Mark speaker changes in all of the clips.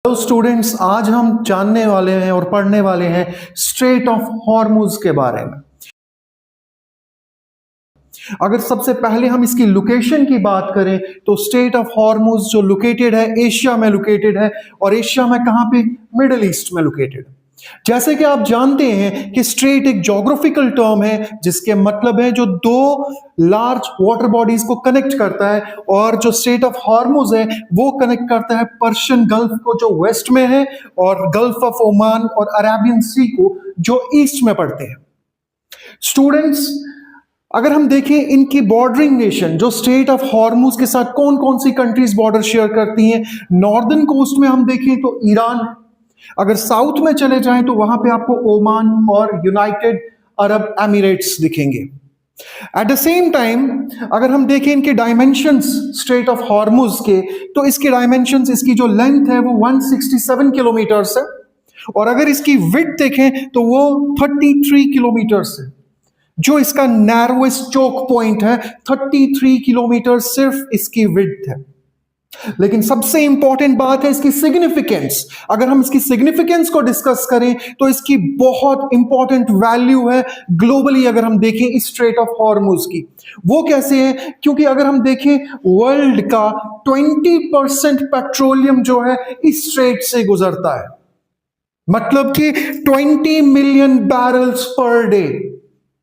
Speaker 1: Hello students, आज हम जानने वाले हैं और पढ़ने वाले हैं स्ट्रेट ऑफ हॉर्मुज के बारे में। अगर सबसे पहले हम इसकी लोकेशन की बात करें तो स्ट्रेट ऑफ हॉर्मुज जो लोकेटेड है एशिया में लोकेटेड है। और एशिया में कहां पे? मिडिल ईस्ट में लोकेटेड है। जैसे कि आप जानते हैं कि स्ट्रेट एक ज्योग्राफिकल टर्म है जिसके मतलब है जो दो लार्ज वाटर बॉडीज को कनेक्ट करता है। और जो स्ट्रेट ऑफ हॉर्मुज है वो कनेक्ट करता है पर्शियन गल्फ को जो वेस्ट में है और गल्फ ऑफ ओमान और अरेबियन सी को जो ईस्ट में पड़ते हैं। स्टूडेंट्स, अगर हम देखें इनकी बॉर्डरिंग नेशन जो स्ट्रेट ऑफ हॉर्मुज के साथ कौन कौन सी कंट्रीज बॉर्डर शेयर करती हैं, नॉर्दर्न कोस्ट में हम देखें तो ईरान। अगर साउथ में चले जाएं तो वहां पे आपको ओमान और यूनाइटेड अरब एमिरेट्स दिखेंगे। एट द सेम टाइम अगर हम देखें इनके डायमेंशंस स्ट्रेट ऑफ हॉर्मुज के, तो इसके डायमेंशंस, इसकी जो लेंथ है वो 167 किलोमीटर्स है। और अगर इसकी विड्थ देखें तो वो 33 किलोमीटर्स है। जो इसका नैरोएस्ट चोक पॉइंट है 33 किलोमीटर सिर्फ इसकी विड्थ है। लेकिन सबसे इंपॉर्टेंट बात है इसकी सिग्निफिकेंस। अगर हम इसकी सिग्निफिकेंस को डिस्कस करें तो इसकी बहुत इंपॉर्टेंट वैल्यू है ग्लोबली। अगर हम देखें इस स्ट्रेट ऑफ हॉर्मुज की, वो कैसे है? क्योंकि अगर हम देखें वर्ल्ड का 20% पेट्रोलियम जो है इस स्ट्रेट से गुजरता है, मतलब कि 20 million barrels per day.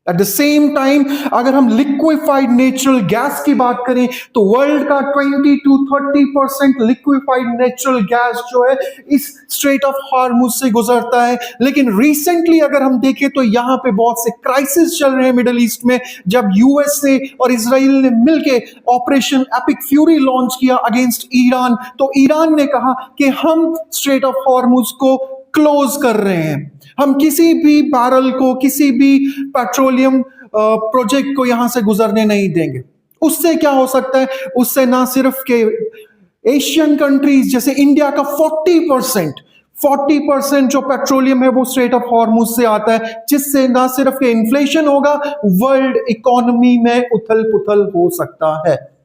Speaker 1: At the same time अगर हम लिक्विफाइड नेचुरल गैस की बात करें तो वर्ल्ड का 20 to 30% लिक्विफाइड नेचुरल गैस जो है इस स्ट्रेट ऑफ हॉर्मुज से गुजरता है। लेकिन रिसेंटली अगर हम देखें तो यहां पे बहुत से क्राइसिस चल रहे हैं मिडिल ईस्ट में। जब यूएसए और इजराइल ने मिलकर ऑपरेशन एपिक फ्यूरी लॉन्च किया अगेंस्ट ईरान, तो ईरान ने कहा कि हम स्ट्रेट ऑफ हॉर्मुज को क्लोज कर रहे हैं, हम किसी भी बैरल को, किसी भी पेट्रोलियम प्रोजेक्ट को यहां से गुजरने नहीं देंगे। उससे क्या हो सकता है? उससे ना सिर्फ के एशियन कंट्रीज जैसे इंडिया का 40% जो पेट्रोलियम है वो स्ट्रेट ऑफ हॉर्मुज से आता है, जिससे ना सिर्फ इन्फ्लेशन होगा, वर्ल्ड इकोनॉमी में उथल पुथल हो सकता है।